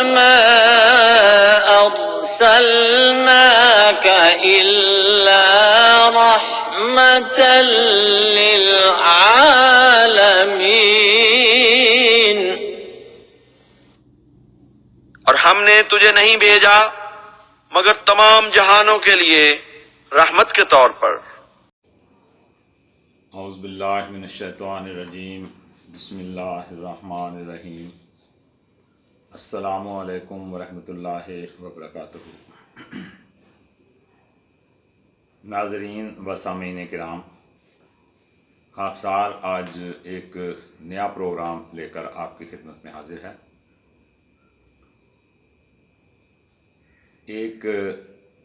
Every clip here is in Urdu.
وما أرسلناك إلا رحمة للعالمين. اور ہم نے تجھے نہیں بھیجا مگر تمام جہانوں کے لیے رحمت کے طور پر. اعوذ باللہ من الشیطان الرجیم. بسم اللہ الرحمن الرحیم. السلام علیکم ورحمۃ اللہ وبرکاتہ. ناظرین و سامعین کرام، خاکسار آج ایک نیا پروگرام لے کر آپ کی خدمت میں حاضر ہے. ایک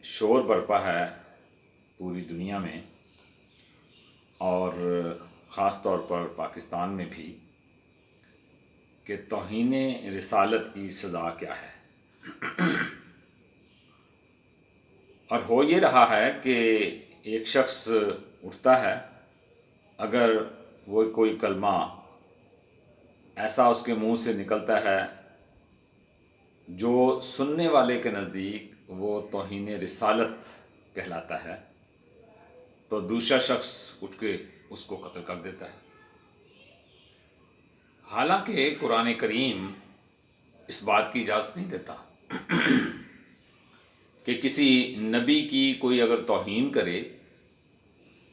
شور برپا ہے پوری دنیا میں اور خاص طور پر پاکستان میں بھی کہ توہین رسالت کی سزا کیا ہے. اور ہو یہ رہا ہے کہ ایک شخص اٹھتا ہے، اگر وہ کوئی کلمہ ایسا اس کے منہ سے نکلتا ہے جو سننے والے کے نزدیک وہ توہین رسالت کہلاتا ہے، تو دوسرا شخص اٹھ کے اس کو قتل کر دیتا ہے. حالانکہ قرآن کریم اس بات کی اجازت نہیں دیتا کہ کسی نبی کی کوئی اگر توہین کرے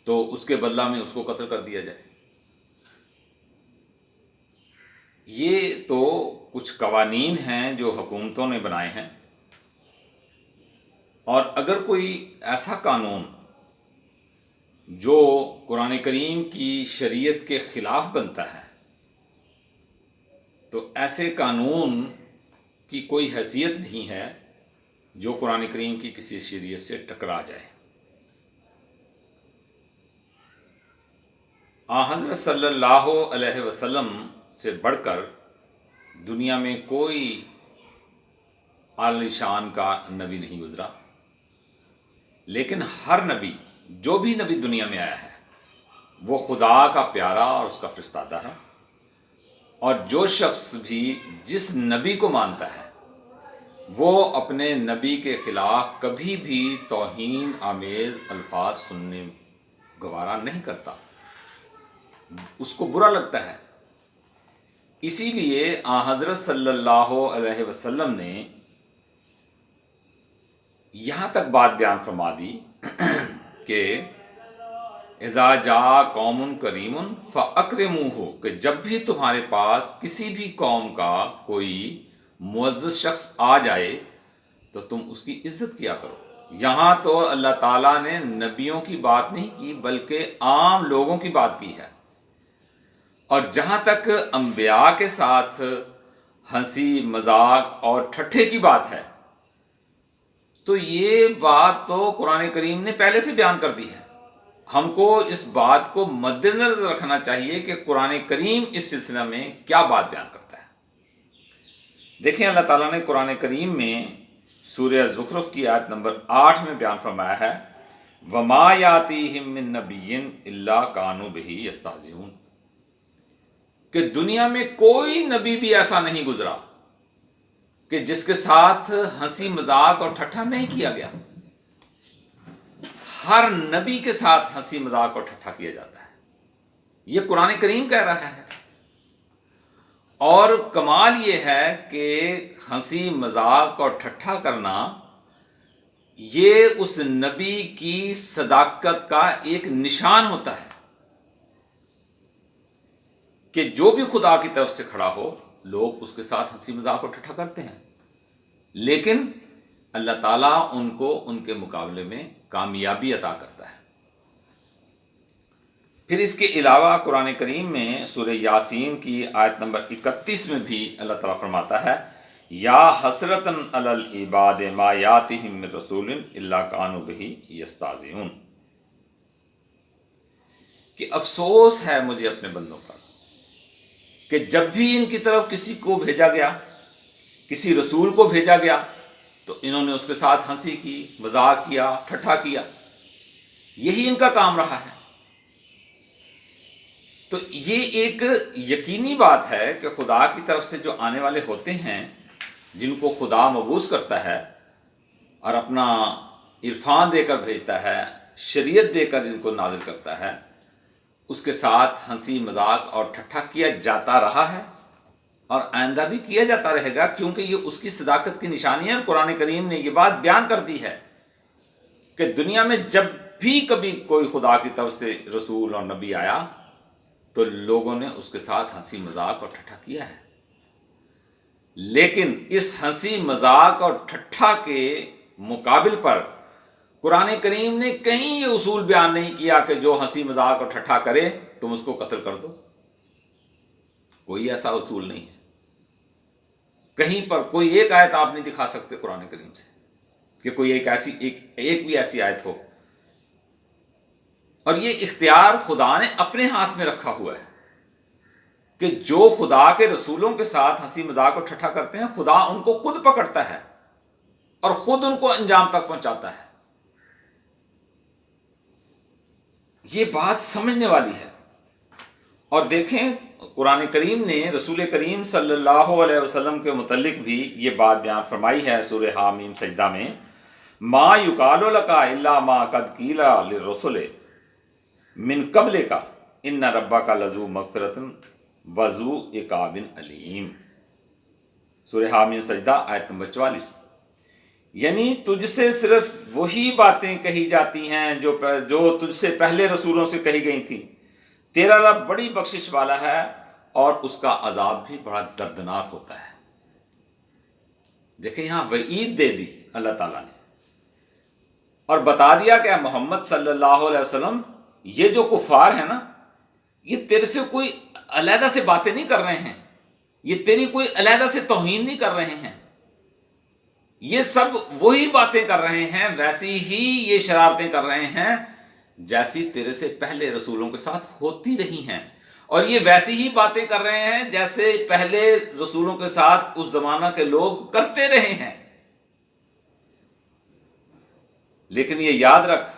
تو اس کے بدلہ میں اس کو قتل کر دیا جائے. یہ تو کچھ قوانین ہیں جو حکومتوں نے بنائے ہیں، اور اگر کوئی ایسا قانون جو قرآن کریم کی شریعت کے خلاف بنتا ہے تو ایسے قانون کی کوئی حیثیت نہیں ہے جو قرآن کریم کی کسی شریعت سے ٹکرا جائے. حضرت صلی اللہ علیہ وسلم سے بڑھ کر دنیا میں کوئی عالی شان کا نبی نہیں گزرا، لیکن ہر نبی، جو بھی نبی دنیا میں آیا ہے، وہ خدا کا پیارا اور اس کا فرستادہ ہے. اور جو شخص بھی جس نبی کو مانتا ہے وہ اپنے نبی کے خلاف کبھی بھی توہین آمیز الفاظ سننے گوارا نہیں کرتا، اس کو برا لگتا ہے. اسی لیے حضرت صلی اللہ علیہ وسلم نے یہاں تک بات بیان فرما دی کہ اذا جاء قوم کریم فاکرموہ، کہ جب بھی تمہارے پاس کسی بھی قوم کا کوئی معزز شخص آ جائے تو تم اس کی عزت کیا کرو. یہاں تو اللہ تعالیٰ نے نبیوں کی بات نہیں کی بلکہ عام لوگوں کی بات کی ہے. اور جہاں تک انبیاء کے ساتھ ہنسی مذاق اور ٹھٹھے کی بات ہے تو یہ بات تو قرآن کریم نے پہلے سے بیان کر دی ہے. ہم کو اس بات کو مد نظر رکھنا چاہیے کہ قرآن کریم اس سلسلہ میں کیا بات بیان کرتا ہے. دیکھیں، اللہ تعالیٰ نے قرآن کریم میں سورہ زخرف کی آیت نمبر 8 میں بیان فرمایا ہے وَمَا يَأْتِيهِم مِّن نَّبِيٍّ إِلَّا كَانُوا بِهِ يَسْتَهْزِئُونَ، کہ دنیا میں کوئی نبی بھی ایسا نہیں گزرا کہ جس کے ساتھ ہنسی مذاق اور ٹھٹھا نہیں کیا گیا. ہر نبی کے ساتھ ہنسی مذاق اور ٹھٹھا کیا جاتا ہے. یہ قرآن کریم کہہ رہا ہے. اور کمال یہ ہے کہ ہنسی مذاق اور ٹھٹھا کرنا یہ اس نبی کی صداقت کا ایک نشان ہوتا ہے کہ جو بھی خدا کی طرف سے کھڑا ہو لوگ اس کے ساتھ ہنسی مذاق اور ٹھٹھا کرتے ہیں، لیکن اللہ تعالیٰ ان کو ان کے مقابلے میں کامیابی عطا کرتا ہے. پھر اس کے علاوہ قرآن کریم میں سورہ یاسین کی آیت نمبر 31 میں بھی اللہ تعالیٰ فرماتا ہے یا حسرتاً علی العباد ما یاتہم من رسول الا کانوا بہ یستہزئون، کہ افسوس ہے مجھے اپنے بندوں پر کہ جب بھی ان کی طرف کسی کو بھیجا گیا، کسی رسول کو بھیجا گیا تو انہوں نے اس کے ساتھ ہنسی کی، مذاق کیا، ٹھٹھا کیا. یہی ان کا کام رہا ہے. تو یہ ایک یقینی بات ہے کہ خدا کی طرف سے جو آنے والے ہوتے ہیں جن کو خدا مبعوث کرتا ہے اور اپنا عرفان دے کر بھیجتا ہے، شریعت دے کر جن کو نازل کرتا ہے، اس کے ساتھ ہنسی مذاق اور ٹھٹھا کیا جاتا رہا ہے اور آئندہ بھی کیا جاتا رہے گا، کیونکہ یہ اس کی صداقت کی نشانی ہے۔ اور قرآن کریم نے یہ بات بیان کر دی ہے کہ دنیا میں جب بھی کبھی کوئی خدا کی طرف سے رسول اور نبی آیا تو لوگوں نے اس کے ساتھ ہنسی مذاق اور ٹھٹھا کیا ہے، لیکن اس ہنسی مذاق اور ٹھٹھا کے مقابل پر قرآن کریم نے کہیں یہ اصول بیان نہیں کیا کہ جو ہنسی مذاق اور ٹھٹھا کرے تم اس کو قتل کر دو۔ کوئی ایسا اصول نہیں ہے، کہیں پر کوئی ایک آیت آپ نہیں دکھا سکتے قرآن کریم سے کہ کوئی ایک بھی ایسی آیت ہو۔ اور یہ اختیار خدا نے اپنے ہاتھ میں رکھا ہوا ہے کہ جو خدا کے رسولوں کے ساتھ ہنسی مذاق اور ٹھٹھا کرتے ہیں، خدا ان کو خود پکڑتا ہے اور خود ان کو انجام تک پہنچاتا ہے۔ یہ بات سمجھنے والی ہے۔ اور دیکھیں قرآن کریم نے رسول کریم صلی اللہ علیہ وسلم کے متعلق بھی یہ بات بیان فرمائی ہے سورہ حامیم سجدہ میں، ما یقال لک الا ما قد قیل للرسل من قبلک ان ربک لذو مغفرۃ وذو عقاب علیم، سورہ حامیم سجدہ آیت نمبر 44۔ یعنی تجھ سے صرف وہی باتیں کہی جاتی ہیں جو تجھ سے پہلے رسولوں سے کہی گئی تھیں، تیرا رب بڑی بخشش والا ہے اور اس کا عذاب بھی بڑا دردناک ہوتا ہے۔ دیکھیں یہاں وعید دے دی اللہ تعالیٰ نے اور بتا دیا کہ محمد صلی اللہ علیہ وسلم، یہ جو کفار ہیں نا، یہ تیرے سے کوئی علیحدہ سے باتیں نہیں کر رہے ہیں، یہ تیری کوئی علیحدہ سے توہین نہیں کر رہے ہیں، یہ سب وہی باتیں کر رہے ہیں، ویسی ہی یہ شرارتیں کر رہے ہیں جیسی تیرے سے پہلے رسولوں کے ساتھ ہوتی رہی ہیں، اور یہ ویسی ہی باتیں کر رہے ہیں جیسے پہلے رسولوں کے ساتھ اس زمانہ کے لوگ کرتے رہے ہیں۔ لیکن یہ یاد رکھ،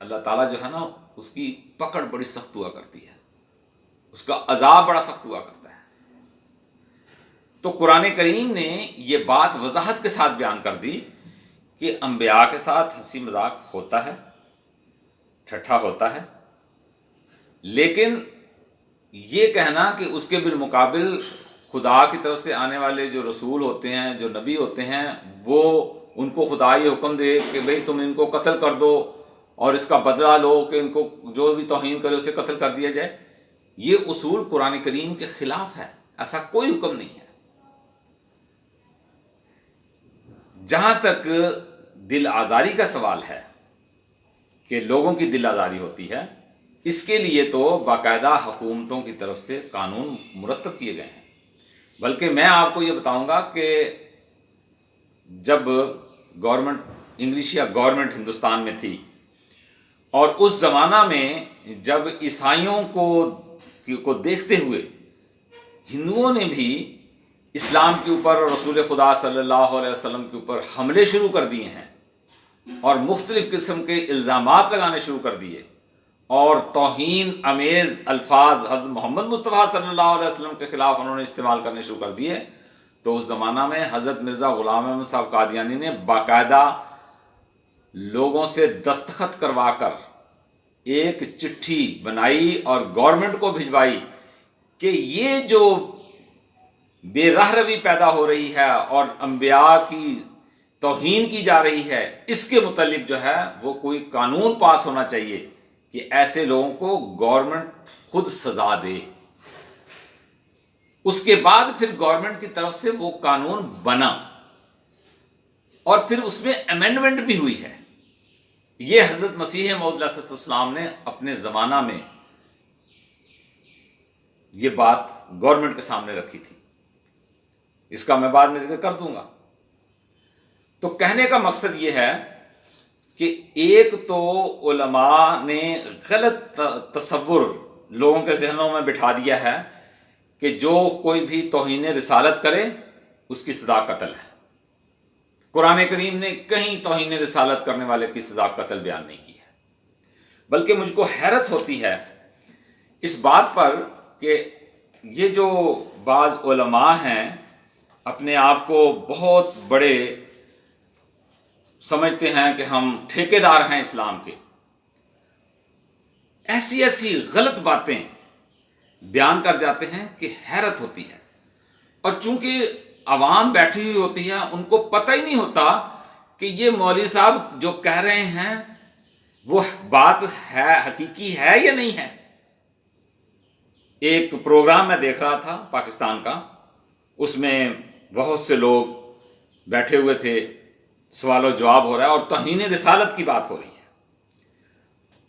اللہ تعالیٰ جو ہے نا، اس کی پکڑ بڑی سخت ہوا کرتی ہے، اس کا عذاب بڑا سخت ہوا کرتا ہے۔ تو قرآن کریم نے یہ بات وضاحت کے ساتھ بیان کر دی کہ انبیاء کے ساتھ ہنسی مذاق ہوتا ہے، ٹھٹھا ہوتا ہے، لیکن یہ کہنا کہ اس کے بالمقابل خدا کی طرف سے آنے والے جو رسول ہوتے ہیں، جو نبی ہوتے ہیں، وہ ان کو خدا یہ حکم دے کہ بھئی تم ان کو قتل کر دو اور اس کا بدلہ لو کہ ان کو جو بھی توہین کرے اسے قتل کر دیا جائے، یہ اصول قرآن کریم کے خلاف ہے، ایسا کوئی حکم نہیں ہے۔ جہاں تک دل آزاری کا سوال ہے کہ لوگوں کی دل آزاری ہوتی ہے، اس کے لیے تو باقاعدہ حکومتوں کی طرف سے قانون مرتب کیے گئے ہیں۔ بلکہ میں آپ کو یہ بتاؤں گا کہ جب گورنمنٹ انگلش یا گورنمنٹ ہندوستان میں تھی، اور اس زمانہ میں جب عیسائیوں کو دیکھتے ہوئے ہندوؤں نے بھی اسلام کے اوپر اور رسول خدا صلی اللہ علیہ وسلم کے اوپر حملے شروع کر دیے ہیں اور مختلف قسم کے الزامات لگانے شروع کر دیے اور توہین امیز الفاظ حضرت محمد مصطفیٰ صلی اللہ علیہ وسلم کے خلاف انہوں نے استعمال کرنے شروع کر دیے، تو اس زمانہ میں حضرت مرزا غلام احمد صاحب قادیانی نے باقاعدہ لوگوں سے دستخط کروا کر ایک چٹھی بنائی اور گورنمنٹ کو بھجوائی کہ یہ جو بے راہ روی پیدا ہو رہی ہے اور انبیاء کی توہین کی جا رہی ہے، اس کے متعلق جو ہے وہ کوئی قانون پاس ہونا چاہیے کہ ایسے لوگوں کو گورنمنٹ خود سزا دے۔ اس کے بعد پھر گورنمنٹ کی طرف سے وہ قانون بنا اور پھر اس میں امینڈمنٹ بھی ہوئی ہے۔ یہ حضرت مسیح موعود علیہ السلام نے اپنے زمانہ میں یہ بات گورنمنٹ کے سامنے رکھی تھی، اس کا میں بعد میں ذکر کر دوں گا۔ تو کہنے کا مقصد یہ ہے کہ ایک تو علماء نے غلط تصور لوگوں کے ذہنوں میں بٹھا دیا ہے کہ جو کوئی بھی توہین رسالت کرے اس کی سزا قتل ہے۔ قرآن کریم نے کہیں توہین رسالت کرنے والے کی سزا قتل بیان نہیں کی ہے، بلکہ مجھ کو حیرت ہوتی ہے اس بات پر کہ یہ جو بعض علماء ہیں اپنے آپ کو بہت بڑے سمجھتے ہیں کہ ہم ٹھیکیدار ہیں اسلام کے، ایسی ایسی غلط باتیں بیان کر جاتے ہیں کہ حیرت ہوتی ہے۔ اور چونکہ عوام بیٹھی ہوئی ہوتی ہے، ان کو پتہ ہی نہیں ہوتا کہ یہ مولوی صاحب جو کہہ رہے ہیں وہ بات ہے، حقیقی ہے یا نہیں ہے۔ ایک پروگرام میں دیکھ رہا تھا پاکستان کا، اس میں بہت سے لوگ بیٹھے ہوئے تھے، سوال و جواب ہو رہا ہے اور توہین رسالت کی بات ہو رہی ہے،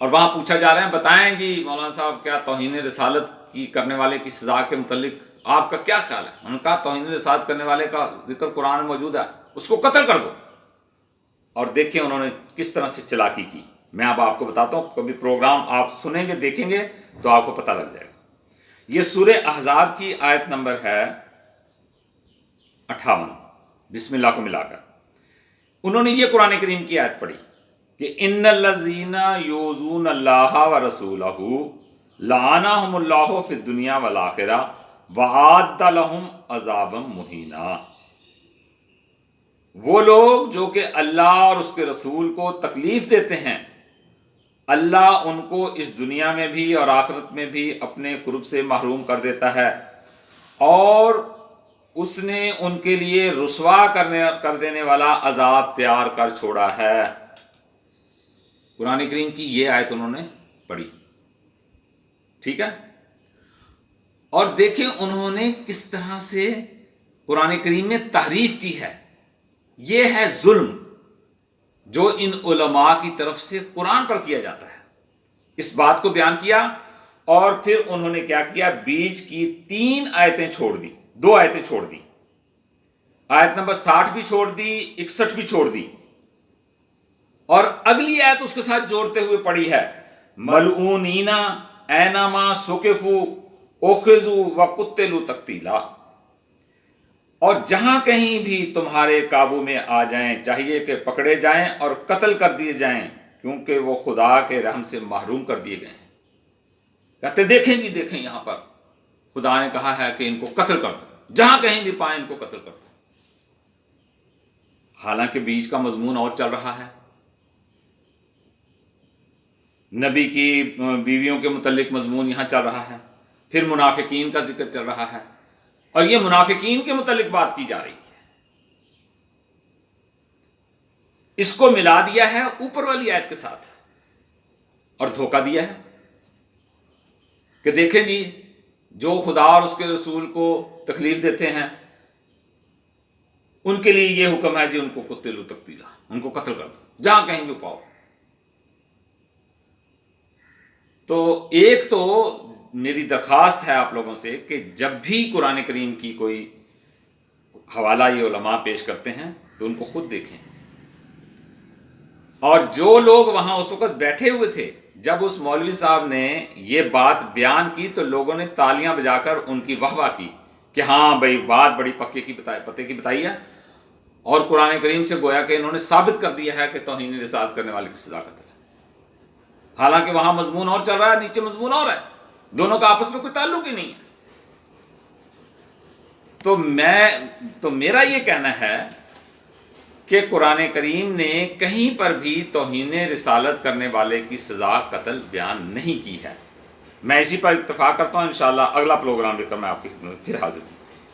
اور وہاں پوچھا جا رہا ہے بتائیں جی مولانا صاحب کیا توہین رسالت کی کرنے والے کی سزا کے متعلق آپ کا کیا خیال ہے؟ انہوں نے کہا توہین رسالت کرنے والے کا ذکر قرآن میں موجود ہے، اس کو قتل کر دو۔ اور دیکھیں انہوں نے کس طرح سے چلاکی کی۔ میں اب آپ کو بتاتا ہوں، کبھی پروگرام آپ سنیں گے دیکھیں گے تو آپ کو پتہ لگ جائے گا۔ یہ سورہ احزاب کی آیت نمبر ہے 58، بسم اللہ کو ملا کر انہوں نے یہ قرآن کریم کی آیت پڑھی کہ ان الذین یؤذون اللہ ورسولہ لعنہم اللہ فی الدنیا والآخرہ وأعد لہم عذابا مہینا۔ وہ لوگ جو کہ اللہ اور اس کے رسول کو تکلیف دیتے ہیں، اللہ ان کو اس دنیا میں بھی اور آخرت میں بھی اپنے قرب سے محروم کر دیتا ہے، اور اس نے ان کے لیے رسوا کر دینے والا عذاب تیار کر چھوڑا ہے۔ قرآن کریم کی یہ آیت انہوں نے پڑھی، ٹھیک ہے؟ اور دیکھیں انہوں نے کس طرح سے قرآن کریم میں تحریف کی ہے۔ یہ ہے ظلم جو ان علماء کی طرف سے قرآن پر کیا جاتا ہے۔ اس بات کو بیان کیا اور پھر انہوں نے کیا کیا، بیچ کی 3 آیتیں چھوڑ دی، 2 آیتیں چھوڑ دی، آیت نمبر 60 بھی چھوڑ دی، 61 بھی چھوڑ دی، اور اگلی آیت اس کے ساتھ جوڑتے ہوئے پڑھی ہے ملعونین اینما ثقفوا اخذوا وقتلوا تقتیلا۔ اور جہاں کہیں بھی تمہارے قابو میں آ جائیں چاہیے کہ پکڑے جائیں اور قتل کر دیے جائیں، کیونکہ وہ خدا کے رحم سے محروم کر دیے گئے ہیں۔ کہتے دیکھیں جی دیکھیں، یہاں پر خدا نے کہا ہے کہ ان کو قتل کر دو، جہاں کہیں بھی پائیں ان کو قتل کر دو، حالانکہ بیچ کا مضمون اور چل رہا ہے۔ نبی کی بیویوں کے متعلق مضمون یہاں چل رہا ہے، پھر منافقین کا ذکر چل رہا ہے، اور یہ منافقین کے متعلق بات کی جا رہی ہے۔ اس کو ملا دیا ہے اوپر والی آیت کے ساتھ اور دھوکہ دیا ہے کہ دیکھیں جی جو خدا اور اس کے رسول کو تکلیف دیتے ہیں ان کے لیے یہ حکم ہے جی ان کو قتلوا تقتیلا، ان کو قتل کر دو جہاں کہیں بھی پاؤ۔ تو ایک تو میری درخواست ہے آپ لوگوں سے کہ جب بھی قرآن کریم کی کوئی حوالہ یہ علماء پیش کرتے ہیں تو ان کو خود دیکھیں، اور جو لوگ وہاں اس وقت بیٹھے ہوئے تھے جب اس مولوی صاحب نے یہ بات بیان کی تو لوگوں نے تالیاں بجا کر ان کی واہ واہ کی کہ ہاں بھائی بات بڑی پتے کی بتائی ہے، اور قرآن کریم سے گویا کہ انہوں نے ثابت کر دیا ہے کہ توہین رسالت کرنے والے کی سزا قتل ہے، حالانکہ وہاں مضمون اور چل رہا ہے، نیچے مضمون اور ہے، دونوں کا آپس میں کوئی تعلق ہی نہیں ہے۔ تو میرا یہ کہنا ہے کہ قرآن کریم نے کہیں پر بھی توہین رسالت کرنے والے کی سزا قتل بیان نہیں کی ہے۔ میں اسی پر اتفاق کرتا ہوں، انشاءاللہ اگلا پروگرام لے کر میں آپ کی خدمت میں پھر حاضر ہوں۔